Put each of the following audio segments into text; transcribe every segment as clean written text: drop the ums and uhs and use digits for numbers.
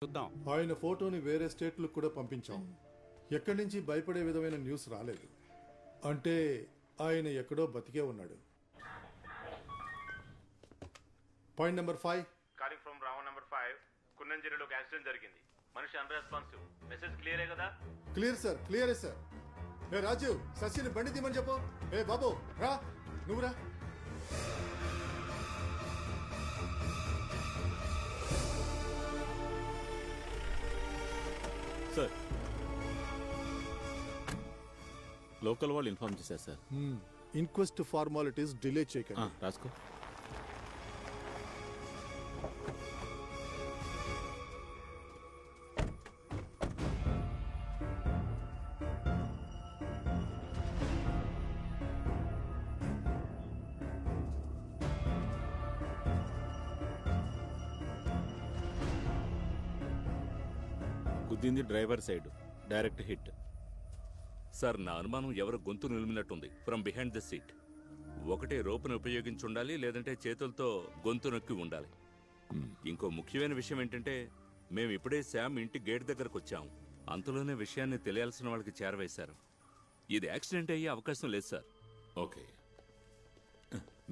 చూద్దాం. ఆయన ఫోటోని వేరే స్టేట్లకు కూడా పంపించాం. ఎక్కడి నుంచి భయపడే విధమైన న్యూస్ రాలేదు. అంటే ఆయన ఎక్కడో బతికే ఉన్నాడు. Point number 5. Calling from Ravan number 5. కున్నంజిరిలో ఒక యాక్సిడెంట్ జరిగింది. మనిషి అన్రెస్పాన్సివ్. మెసేజ్ క్లియరే కదా? క్లియర్ సార్, క్లియరే సార్. ఏ రాజీవ్, శశిని బండి తీమని చెప్పు. ఏ బాబు రా, నువ్వు రా. సార్, లోకల్ వాళ్ళు ఇన్ఫార్మ్ చేశారు సార్. ఇన్క్వెస్ట్ ఫార్మాలిటీస్ డిలే చేయకండి. రాసుకో. గుద్దింది driver side, direct hit. Sir, నా అనుమానం ఎవరు గొంతు నిలిమినట్టుంది. From behind the seat. ఒకటే రోపును ఉపయోగించి ఉండాలి, లేదంటే చేతులతో గొంతు నొక్కి ఉండాలి. ఇంకో ముఖ్యమైన విషయం ఏంటంటే, మేము ఇప్పుడే శామ్ ఇంటి గేట్ దగ్గరకు వచ్చాము. అంతలోనే విషయాన్ని తెలియాల్సిన వాళ్ళకి చేరవేశారు. ఇది యాక్సిడెంట్ అయ్యే అవకాశం లేదు sir. Okay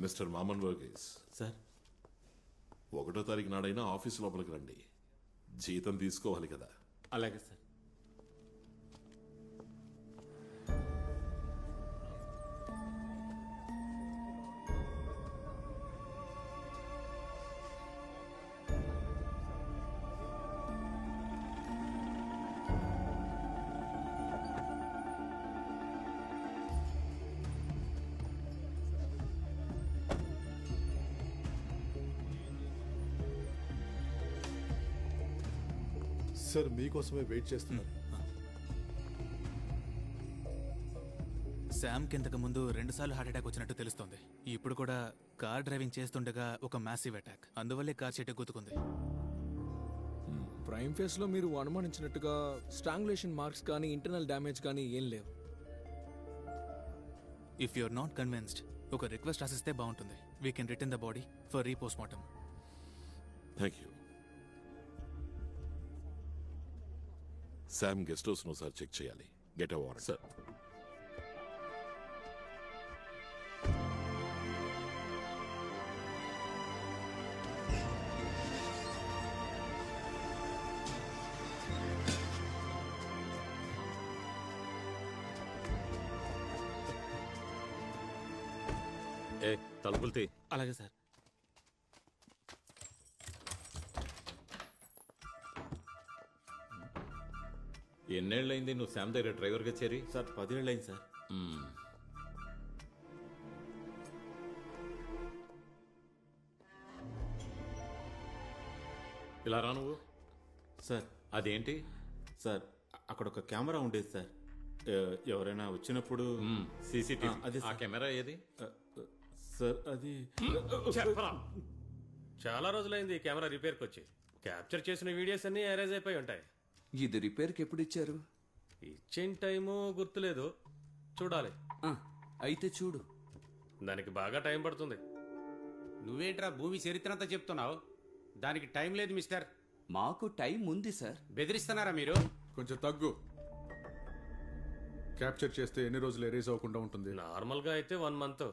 mister మామన్ Verghese sir, 1వ తారీఖు నాడైనా ఆఫీస్ లోపలికి రండి. జీతం తీసుకోవాలి కదా. అలాగే సార్. సార్, మీకోసమే వెయిట్ చేస్తున్నారు. శామ్కి ఇంతకు ముందు 2 సార్లు హార్ట్ అటాక్ వచ్చినట్టు తెలుస్తోంది. ఇప్పుడు కూడా కార్ డ్రైవింగ్ చేస్తుండగా ఒక మ్యాసివ్ అటాక్. అందువల్లే కార్ చెట్టు గుద్దుకుంది. ప్రైమ్ ఫేస్ లో మీరు అనుమానించినట్టుగా స్ట్రాంగులేషన్ మార్క్స్ కానీ ఇంటర్నల్ డ్యామేజ్ కానీ ఏం లేవు. ఇఫ్ యూఆర్ నాట్ కన్విన్స్డ్, ఒక రిక్వెస్ట్ రాసిస్తే బాగుంటుంది. We can return the body for repostmortem. Thank you. Shyam guest house ను సార్ చెక్ చేయాలి. Get a warrant. సార్, తలుపులు తీ. అలాగే సార్. ఎన్నేళ్ళైంది నువ్వు శామ్ దగ్గర డ్రైవర్గా చేరి? సార్, 10 ఏళ్ళు అయింది సార్. ఇలా రా నువ్వు. సార్, అదేంటి? సార్, అక్కడ ఒక కెమెరా ఉండేది సార్. ఎవరైనా వచ్చినప్పుడు సీసీటీవీ. అదే ఆ కెమెరా ఏది? సార్, అది చెప్పరా. చాలా రోజులైంది ఈ కెమెరా రిపేర్కి వచ్చి. క్యాప్చర్ చేసిన వీడియోస్ అన్ని అరేంజ్ అయిపోయి ఉంటాయి. ఇది రిపేర్కి ఎప్పుడు ఇచ్చారు? ఇచ్చిన టైము గుర్తులేదు, చూడాలి. అయితే చూడు. దానికి బాగా టైం పడుతుంది. నువ్వేంట్రా భూమి చరిత్ర అంతా చెప్తున్నావు? దానికి టైం లేదు మిస్టర్. మాకు టైం ఉంది సార్. బెదిరిస్తున్నారా మీరు? కొంచెం తగ్గు. క్యాప్చర్ చేస్తే ఎన్ని రోజులు ఎరేజ్ అవ్వకుండా ఉంటుంది? నార్మల్ గా అయితే 1 మంత్.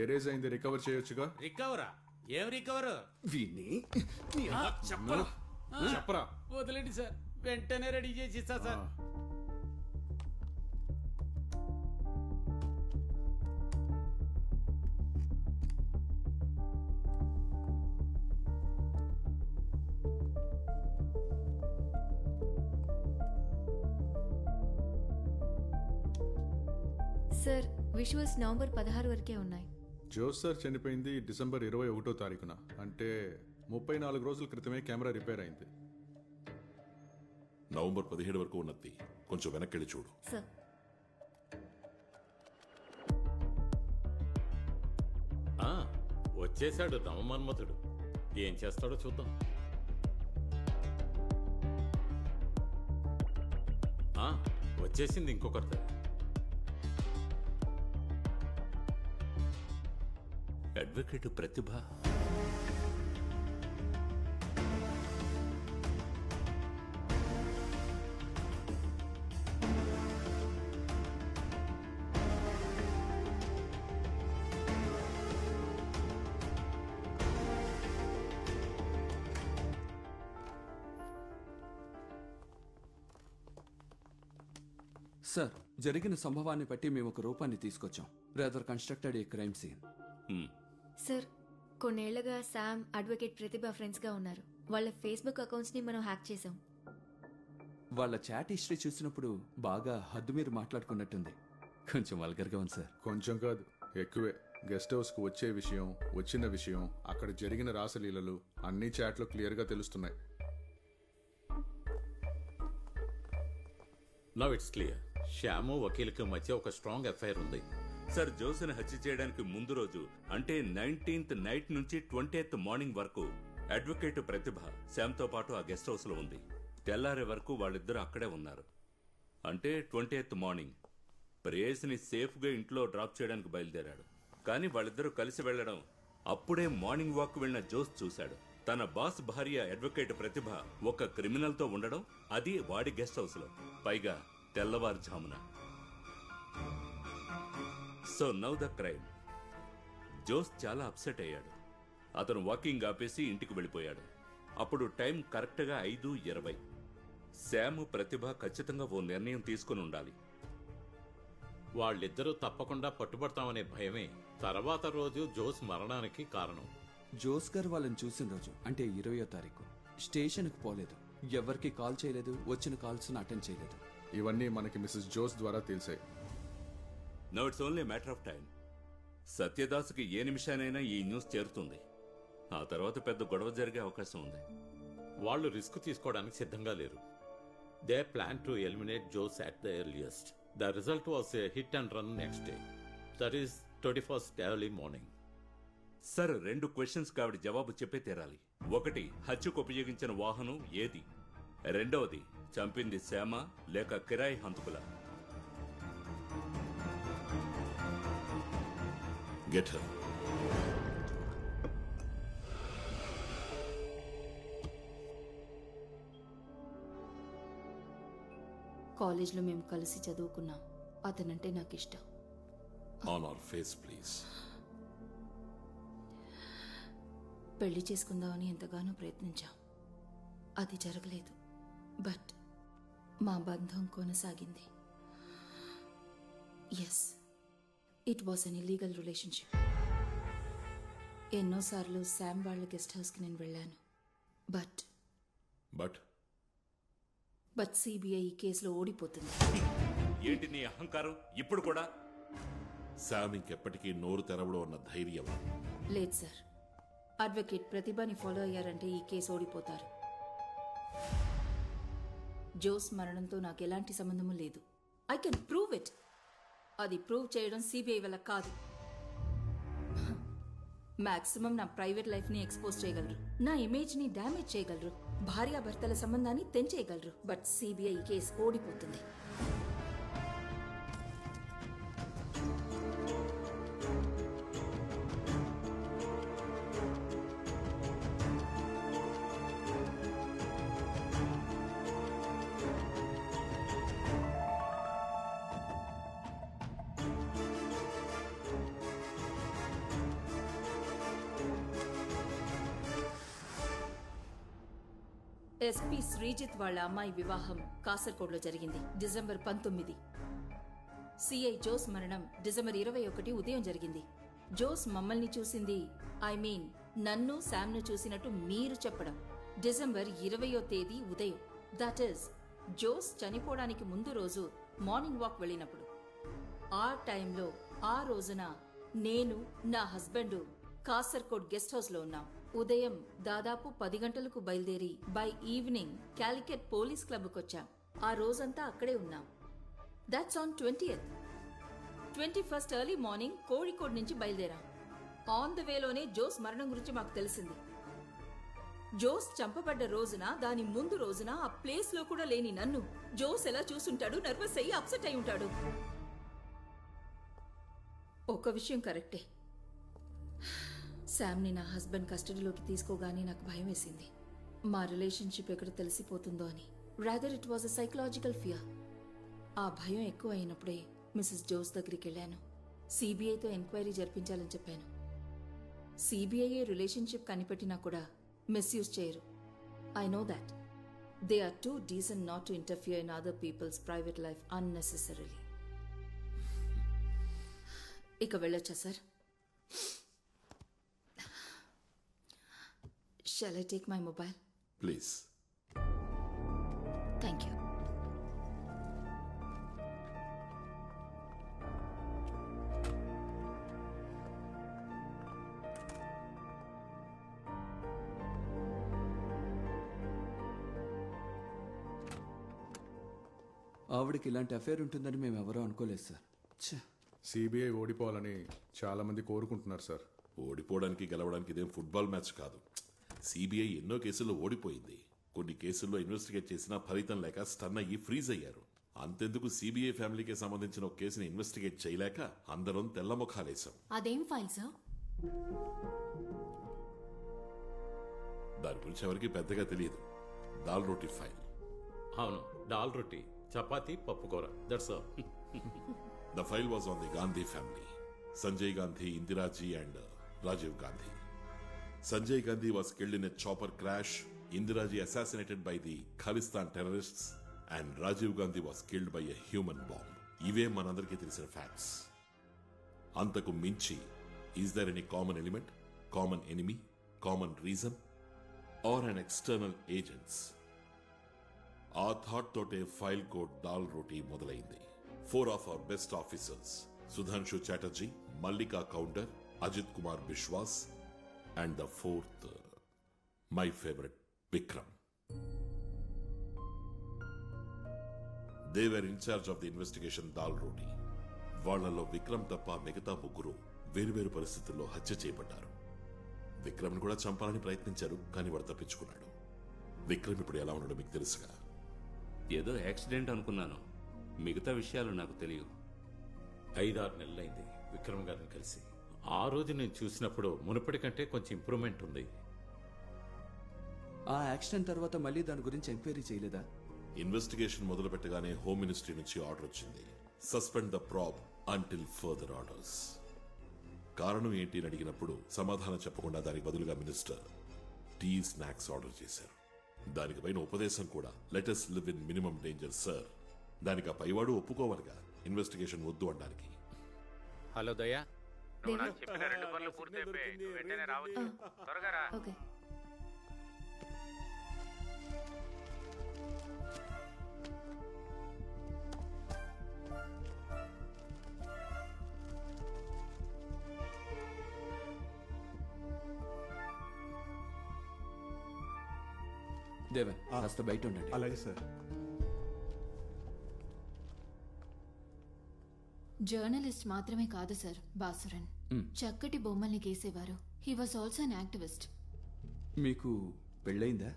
ఎరేజ్ అయింది, రికవర్ చేయొచ్చుగా. రికవరా? ఏం రికవర్? విని చెప్పరా. వదిలేండి సార్, వెంటనే రెడీ చేసి ఇస్తా సార్. సార్, విజువల్స్ నవంబర్ 16 వరకే ఉన్నాయి. జోస్ సార్ చనిపోయింది డిసెంబర్ 21వ తారీఖున. అంటే 34 రోజుల క్రితమే కెమెరా రిపేర్ అయింది. నవంబర్ 17 వరకు ఉన్నది. కొంచెం వెనక్కి చూడు. సార్, వచ్చేశాడు రామమన్మథుడు. ఏం చేస్తాడో చూద్దాం. వచ్చేసింది ఇంకొకరితో. అడ్వకేట్ ప్రతిభ సార్, జరిగిన సంభవాన్ని బట్టి మేము ఒక రూపాన్ని తీసుకొచ్చాం. Rather constructed a crime scene. Sir, కొన్నేళ్లుగా శామ్, అడ్వకేట్ ప్రతిభ ఫ్రెండ్స్గా ఉన్నారు. వాళ్ళ ఫేస్బుక్ అకౌంట్స్ని మనం హ్యాక్ చేసాం. వాళ్ళ చాట్ హిస్టరీ చూసినప్పుడు బాగా హద్దు మీరు మాట్లాడుకున్నట్టుంది. కొంచెం వల్గర్గా ఉంది సార్. కొంచెం కాదు, ఎక్కువే. గెస్ట్ హౌస్కు వచ్చే విషయం, వచ్చిన విషయం, అక్కడ జరిగిన రాసలీలలు అన్ని చాట్లో క్లియర్గా తెలుస్తున్నాయి. Now it's clear. శ్యాము వకీల్కి మధ్య ఒక స్ట్రాంగ్ ఎఫ్ఐఆర్ ఉంది. సార్, జోస్ని హత్య చేయడానికి ముందు రోజు అంటే 19th నైట్ నుంచి 20th మార్నింగ్ వరకు అడ్వకేట్ ప్రతిభ శామ్తో పాటు ఆ గెస్ట్ హౌస్లో ఉంది. తెల్లారే వరకు వాళ్ళిద్దరూ అక్కడే ఉన్నారు. అంటే 20th మార్నింగ్ ప్రేయస్ని సేఫ్గా ఇంట్లో డ్రాప్ చేయడానికి బయలుదేరాడు. కానీ వాళ్ళిద్దరూ కలిసి వెళ్లడం అప్పుడే మార్నింగ్ వాక్ వెళ్లిన జోస్ చూశాడు. తన బాస్ భార్య అడ్వకేట్ ప్రతిభ ఒక క్రిమినల్తో ఉండడం, అది వాడి గెస్ట్ హౌస్లో, పైగా తెల్లవారుజామున. So now the crime. Jose చాలా అప్సెట్ అయ్యాడు. అతను వాకింగ్ ఆపేసి ఇంటికి వెళ్ళిపోయాడు. అప్పుడు టైం కరెక్ట్గా 5:20. శామ్, ప్రతిభ ఖచ్చితంగా ఓ నిర్ణయం తీసుకుని ఉండాలి. వాళ్ళిద్దరూ తప్పకుండా పట్టుబడతామనే భయమే తర్వాత రోజు జోస్ మరణానికి కారణం. జోస్ గారు వాళ్ళని చూసిన రోజు అంటే 20వ తారీఖు స్టేషన్కి పోలేదు. ఎవరికి కాల్ చేయలేదు, వచ్చిన కాల్స్ అటెండ్ చేయలేదు. ఇవన్నీ మనకి మిస్సెస్ జోస్ ద్వారా తెలిసాయి. Now it's only matter of time. సత్యదాస్కి ఏ నిమిషానైనా ఈ న్యూస్ చేరుతుంది. ఆ తర్వాత పెద్ద గొడవ జరిగే అవకాశం ఉంది. వాళ్ళు రిస్క్ తీసుకోవడానికి సిద్ధంగా లేరు. They plan to eliminate Jose at the earliest. The result was a hit and run next day. That is 21st early morning. Sir, 2 questions ఆవిడ జవాబు చెప్పే తీరాలి. ఒకటి, హత్యకు ఉపయోగించిన వాహనం ఏది? రెండవది, చంపింది శ్యామ లేక కిరాయి హంతకుల? Get her. కాలేజ్లో మేము కలిసి చదువుకున్నాం. అతనంటే నాకు ఇష్టం. On our face, please. పెళ్లి చేసుకుందామని ఎంతగానో ప్రయత్నించాం. అది జరగలేదు. బట్ మా బంధం కొనసాగింది. Yes, it was an illegal relationship. ఎన్నోసార్లు శామ్ వాళ్ళ గెస్ట్ హౌస్కి నేను వెళ్ళాను. బట్ సిబిఐ ఈ కేసులో ఓడిపోతుంది. ఏంటి నీ అహంకారం ఇప్పుడు కూడా? శామ్ ఇంకెప్పటికీ నోరు తెరవడం అన్న ధైర్యం లేదు సార్. అడ్వకేట్ ప్రతిభని ఫాలో అయ్యారంటే ఈ కేసు ఓడిపోతారు. జోస్ మరణంతో నాకు ఎలాంటి సంబంధము లేదు. I can prove it. అది ప్రూవ్ చేయడం సిబిఐ వల్ల కాదు. మాక్సిమం నా ప్రైవేట్ లైఫ్ని ఎక్స్పోజ్ చేయగలరు, నా ఇమేజ్ని డ్యామేజ్ చేయగలరు, భార్యాభర్తల సంబంధాన్ని తెంచేయగలరు. బట్ సిబిఐ కేసు ఓడిపోతుంది. ఎస్పీ శ్రీజిత్ వాళ్ళ అమ్మాయి వివాహం కాసర్కోడ్లో జరిగింది డిసెంబర్ 19. సిఐ జోస్ మరణం డిసెంబర్ 21 ఉదయం జరిగింది. జోస్ మమ్మల్ని చూసింది, ఐ మీన్ నన్ను శామ్ను చూసినట్టు మీరు చెప్పడం డిసెంబర్ 20వ తేదీ ఉదయం. దట్ ఈస్ జోస్ చనిపోవడానికి ముందు రోజు మార్నింగ్ వాక్ వెళ్ళినప్పుడు. ఆ టైంలో ఆ రోజున నేను, నా హస్బెండ్ కాసర్కోడ్ గెస్ట్ హౌస్లో ఉన్నాం. ఉదయం దాదాపు 10 గంటలకు బయలుదేరి బై ఈవినింగ్ క్యాలికట్ పోలీస్ క్లబ్కొచ్చాం. ఆ రోజంతా అక్కడే ఉన్నాం. That's on 20th. 21st early morning Kozhikode నుంచి బయలుదేరాం. ఆన్ ద వేలోనే జోస్ మరణం గురించి మాకు తెలిసింది. జోస్ చంపబడ్డ రోజున, దాని ముందు రోజున ఆ ప్లేస్ లో కూడా లేని నన్ను జోస్ ఎలా చూసుంటాడు? నర్వస్ అయ్యి అప్సెట్ అయి ఉంటాడు. ఒక విషయం కరెక్టే, శామ్ని నా హస్బెండ్ కస్టడీలోకి తీసుకోగానే నాకు భయం వేసింది. మా రిలేషన్షిప్ ఎక్కడ తెలిసిపోతుందో అని. Rather it was a psychological fear. ఆ భయం ఎక్కువ అయినప్పుడే మిసెస్ జోస్ దగ్గరికి వెళ్ళాను. సిబిఐతో ఎంక్వైరీ జరిపించాలని చెప్పాను. సిబిఐ రిలేషన్షిప్ కనిపెట్టినా కూడా మిస్యూజ్ చేయరు. I know that. They are too decent not to interfere in other people's private life unnecessarily. ఇక వెళ్ళొచ్చా సార్? Shall I take my mobile? Please. Thank you. ఆవిడకి ఇలాంటి అఫేర్ ఉంటుందని మేము ఎవరూ అనుకోలేదు సార్. సిబిఐ ఓడిపోవాలని చాలా మంది కోరుకుంటున్నారు సార్. ఓడిపోవడానికి గెలవడానికి ఇదేం ఫుట్బాల్ మ్యాచ్ కాదు. సిబిఐ ఎన్నో కేసుల్లో ఓడిపోయింది. కొన్ని కేసుల్లో ఇన్వెస్టిగేట్ చేసినా ఫలితం లేక స్టన్ అయ్యి ఫ్రీజ్ అయ్యారు. అంతెందుకు సిబిఐ ఫ్యామిలీకి సంబంధించిన ఒక కేసుని ఇన్వెస్టిగేట్ చేయలేక అందరం తెల్లముఖాలేశాం. అదేం ఫైల్ సార్? దాని గురించి ఎవరికి పెద్దగా తెలియదు. దాల్ రోటీ ఫైల్. అవును, డాల్ రొట్టి, చపాతీ, పప్పుకూర. That's all. The file was on the Gandhi family. Sanjay Gandhi, Indira Ji and Rajiv Gandhi. Sanjay Gandhi was killed in a chopper crash. Indira Ji assassinated by the Khalistan terrorists. And Rajiv Gandhi was killed by a human bomb. ఇవే మనందరికీ తెలిసిన facts. అంతకు మించి is there any common element, common enemy, common reason or an external agents? ఆ thought తోటే file code dal roti మొదలైంది. 4 of our best officers, Sudhanshu Chatterjee, Mallika Counter, Ajit Kumar Bishwas, and the 4th, my favorite, Vikram. They were in charge of the investigation Dal Roti. వాళ్లలో విక్రమ్ తప్ప మిగతా ముగ్గురు వేరువేరు పరిస్థితుల్లో హత్య చేయబడ్డారు. విక్రమ్ను కూడా చంపాలని ప్రయత్నించారు, కానీ వాడు తప్పించుకున్నాడు. విక్రమ్ ఇప్పుడు ఎలా ఉన్నాడో మీకు తెలుసుగా? ఏదో యాక్సిడెంట్ అనుకున్నాను, మిగతా విషయాలు నాకు తెలియదు. 5-6 నెలలైంది విక్రమ్ గారిని కలిసి. ఆ రోజు నేను చూసినప్పుడు మునుపటి కంటే కొంచెం ఇంప్రూవ్మెంట్ ఉంది. ఆ యాక్సిడెంట్ తర్వాత మళ్ళీ దాని గురించి ఎంక్వైరీ చేయలేదా? ఇన్వెస్టిగేషన్ మొదలు పెట్టగానే హోమ్ మినిస్ట్రీ నుంచి ఆర్డర్ వచ్చింది. Suspend the ప్రాబ్ until further orders. కారణం ఏంటి అని అడిగినప్పుడు సమాధానం చెప్పకుండా దానికి బదులుగా మినిస్టర్ టీ స్నాక్స్ ఆర్డర్ చేశారు. దానికి పైన ఉపదేశం కూడా, let us live in minimum danger sir. దానికి ఆ పైవాడు ఒప్పుకోవాలిగా ఇన్వెస్టిగేషన్ వద్దు అనడానికి. హలో దయా, నువ్వు నాకు చెప్పిన 2 పనులు పూర్తయిపోయి వెంటనే రావచ్చు. త్వరగా రా. ఓకే. దేవన్, కాస్త బయట ఉండండి. అలాగే సార్. జర్నలిస్ట్ మాత్రమే కాదు సార్ బాసురన్. చక్కటి బొమ్మల్ని గీసేవారు. He was also an activist. మీకు పెళ్ళయిందా?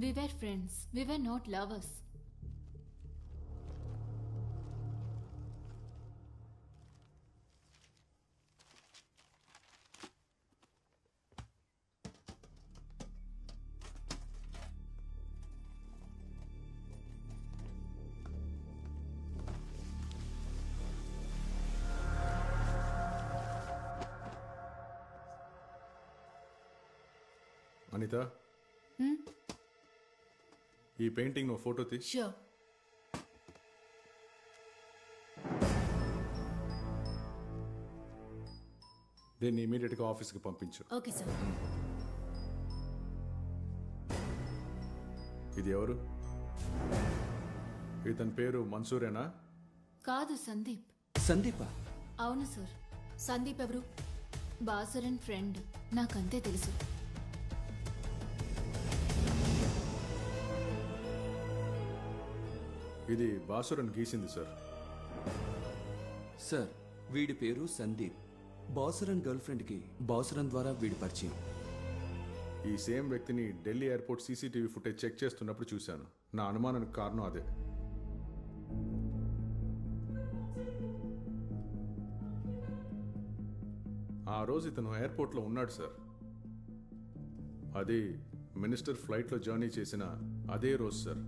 We were friends, we were not lovers. Anitha, ఈ పెయింటింగ్ నువ్వు ఫోటో తీ. షూర్. దీన్ని ఇమీడియట్గా ఆఫీస్కి పంపించు. Okay sir. ఇది ఎవరు? ఇతని పేరు మన్సూరేనా? కాదు, సందీప్. సందీపా? అవును సార్. సందీప్ ఎవరు? బాసురన్ ఫ్రెండ్. నాకంతే తెలుసు. ఇది బాసురన్ గీసింది సార్. సార్, వీడి పేరు సందీప్. బాసురన్ గర్ల్ ఫ్రెండ్కి బాసురన్ ద్వారా వీడి పరిచయం. ఈ సేమ్ వ్యక్తిని Delhi airport CCTV footage check చేస్తున్నప్పుడు చూశాను. నా అనుమానానికి కారణం అదే. ఆ రోజు ఇతను ఎయిర్పోర్ట్లో ఉన్నాడు సార్. అది మినిస్టర్ ఫ్లైట్లో జర్నీ చేసిన అదే రోజు సార్.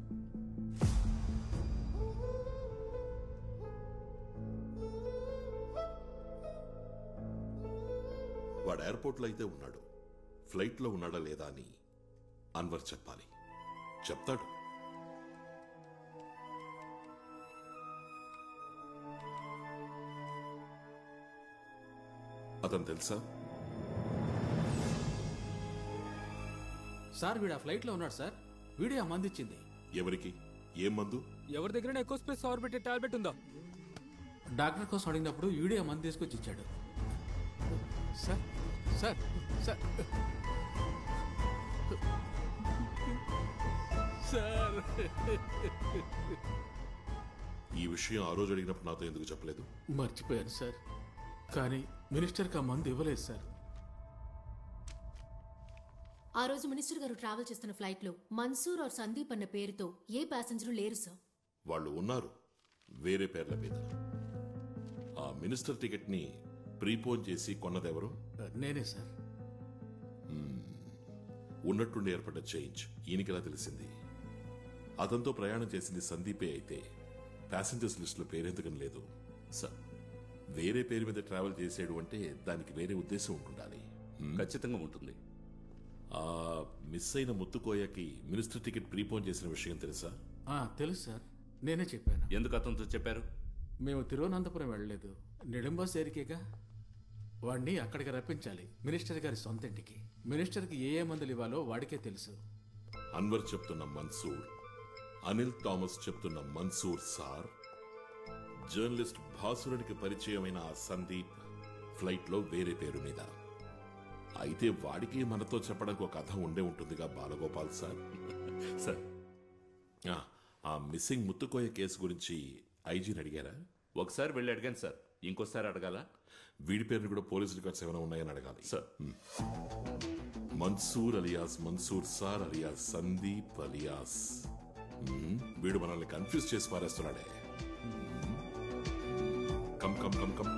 వాడు ఎయిర్పోర్ట్లో అయితే ఉన్నాడు, ఫ్లైట్లో ఉన్నాడా లేదా అని అన్వర్ చెప్పాలి. చెప్తాడు. అతను తెలుసా? సార్ వీడు ఆ ఫ్లైట్లో ఉన్నాడు సార్. వీడే ఆ మంది ఇచ్చింది. ఎవరికి? ఏం మందు? ఎవరి దగ్గర ఎక్కువ స్పేస్ పవర్ పెట్టే టాబ్లెట్ ఉందా? డాక్టర్ కోసం అడిగినప్పుడు వీడే ఆ మంది తీసుకొచ్చి ఇచ్చాడు. సార్ సార్ సార్ సార్ ఈ విషయం ఆ రోజు అడిగినప్పుడు నాతో ఎందుకు చెప్పలేదు? మర్చిపోయాను సార్. కానీ మినిస్టర్కి ఆ మందు ఇవ్వలేదు సార్. ఆ రోజు మినిస్టర్ గారు ట్రావెల్ చేస్తున్న ఫ్లైట్లో మన్సూర్ ఆర్ సందీప్ అన్న పేరుతో ఏ ప్యాసింజరు లేరు సార్. వాళ్ళు ఉన్నారు, వేరే పేర్ల మీద. ఆ మినిస్టర్ టికెట్ ని ప్రీపోన్ చేసి కొన్నదెవరు? నేనే సార్. ఉన్నట్టుండి ఏర్పడ్డ చేంజ్ ఈయనకిలా తెలిసింది. అతనితో ప్రయాణం చేసింది సందీపే అయితే ప్యాసింజర్స్ లిస్టులో పేరెందుకని లేదు? సార్, వేరే పేరు మీద ట్రావెల్ చేసాడు అంటే దానికి వేరే ఉద్దేశం ఉండాలి. ఖచ్చితంగా ఉంటుంది. ఆ మిస్ అయిన ముత్తుకోయకి మినిస్టర్ టికెట్ ప్రీపోన్ చేసిన విషయం తెలుసా? తెలుసు సార్. నేనే చెప్పాను. ఎందుకు అతనితో చెప్పారు? మేము తిరువనంతపురం వెళ్ళలేదు, నిడంబస్ ఏరికేగా. వాడిని అక్కడికి రప్పించాలి, మినిస్టర్ గారి సొంత ఇంటికి. మినిస్టర్కి ఏ మందులు ఇవ్వాలో వాడికే తెలుసు. అన్వర్ చెప్తున్న మన్సూర్, అనిల్ థామస్ చెప్తున్న మన్సూర్ సార్, జర్నలిస్ట్ భాసురునికి పరిచయమైన ఆ సందీప్ ఫ్లైట్లో వేరే పేరు మీద. అయితే వాడికి మనతో చెప్పడానికి ఒక కథ ఉండే ఉంటుందిగా బాలగోపాల్ సార్. సార్, ఆ మిస్సింగ్ ముత్తుకోయ కేసు గురించి ఐజీని అడిగారా? ఒకసారి వెళ్ళి అడిగాను సార్. ఇంకోసారి అడగాల? వీడి పేరుని కూడా పోలీసు రికార్డ్స్ ఏమైనా ఉన్నాయని అడగాలి sir. Mansoor alias Mansoor sir alias Sandeep alias. వీడు మనల్ని కన్ఫ్యూజ్ చేసి పారేస్తున్నాడే. Come come come come.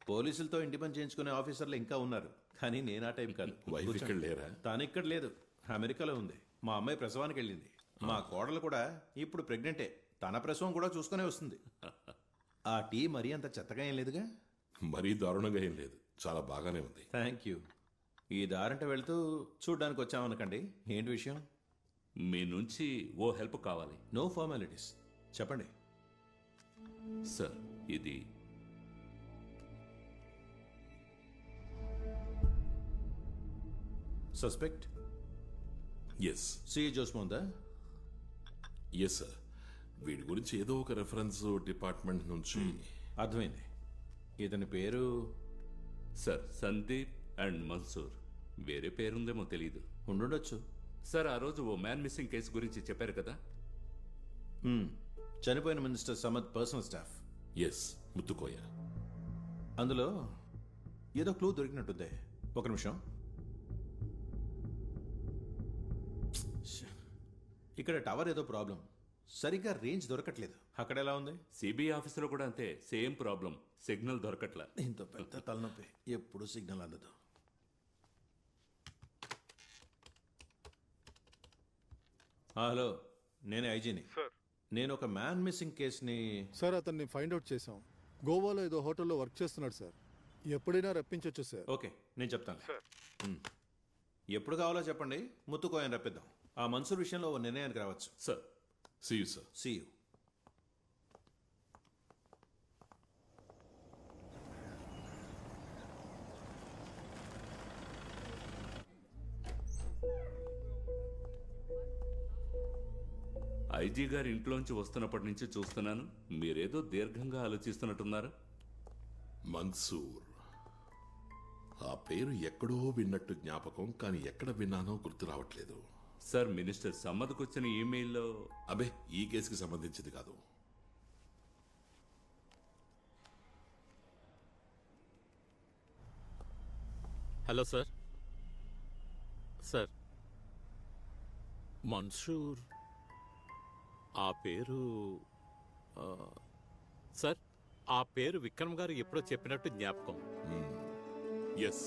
పోలీసులతో ఇంటి పని చేయించుకునే ఆఫీసర్లు ఇంకా ఉన్నారు, కానీ నేను ఆ టైం కాదు. వైఫ్ ఇక్కడ లేరా? తాను ఇక్కడ లేదు, అమెరికాలో ఉంది. మా అమ్మాయి ప్రసవానికి వెళ్ళింది. మా కోడలు కూడా ఇప్పుడు ప్రెగ్నెంటే. తన ప్రసవం కూడా చూసుకునే వస్తుంది. ఆ టీ మరీ అంత చెత్తగా ఏం లేదుగా? మరీ దారుణంగా ఏం లేదు, చాలా బాగానే ఉంది. Thank you. ఈ దారంట వెళ్తూ చూడ్డానికి వచ్చామనకండి. ఏంటి విషయం? మీ నుంచి ఓ హెల్ప్ కావాలి. నో ఫార్మాలిటీస్, చెప్పండి. సార్, ఇది సస్పెక్ట్? ఎస్. సిఏ జోస్మోందా? Yes sir. వీడి గురించి ఏదో ఒక రెఫరెన్స్ డిపార్ట్మెంట్ నుంచి. అర్థమైంది. ఇతని పేరు? Sir, Sandeep and Mansoor. వేరే పేరుందేమో తెలీదు. ఉండుండొచ్చు. సార్, ఆ రోజు ఓ మ్యాన్ మిస్సింగ్ కేసు గురించి చెప్పారు కదా? చనిపోయిన minister Samad personal staff. Yes, Muthukoya. అందులో ఏదో క్లూ దొరికినట్టుంది. ఒక నిమిషం. ఇక్కడ టవర్ ఏదో ప్రాబ్లం, సరిగ్గా రేంజ్ దొరకట్లేదు. అక్కడ ఎలా ఉంది? సిబిఐ ఆఫీసులో కూడా అంతే, సేమ్ ప్రాబ్లం. సిగ్నల్ దొరకట్లా. ఇంత పెద్ద తలనొప్పి, ఎప్పుడు సిగ్నల్ అందదు. హలో, నేనే ఐజీని. నేను ఒక మ్యాన్ మిస్సింగ్ కేసుని. సార్, అతన్ని ఫైండ్ అవుట్ చేశాం. గోవాలో ఏదో హోటల్లో వర్క్ చేస్తున్నాడు సార్. ఎప్పుడైనా రప్పించవచ్చు సార్. ఓకే, నేను చెప్తాను. ఎప్పుడు కావాలో చెప్పండి, ముత్తుకోయని రప్పిద్దాం. ఆ మన్సూర్ విషయంలో ఓ నిర్ణయానికి రావచ్చు. Sir, see you sir. See you. IG గారి ఇంట్లోంచి వస్తున్నప్పటి నుంచి చూస్తున్నాను, మీరేదో దీర్ఘంగా ఆలోచిస్తున్నట్టున్నారు. మన్సూర్, ఆ పేరు ఎక్కడో విన్నట్టు జ్ఞాపకం, కానీ ఎక్కడ విన్నానో గుర్తు రావట్లేదు. సార్, మినిస్టర్ సమ్మద్కు వచ్చిన ఈమెయిల్లో. అబే, ఈ కేసుకి సంబంధించింది కాదు. Hello sir. సార్, మన్సూర్ ఆ పేరు సార్, ఆ పేరు విక్రమ్ గారు ఎప్పుడో చెప్పినట్టు జ్ఞాపకం. ఎస్.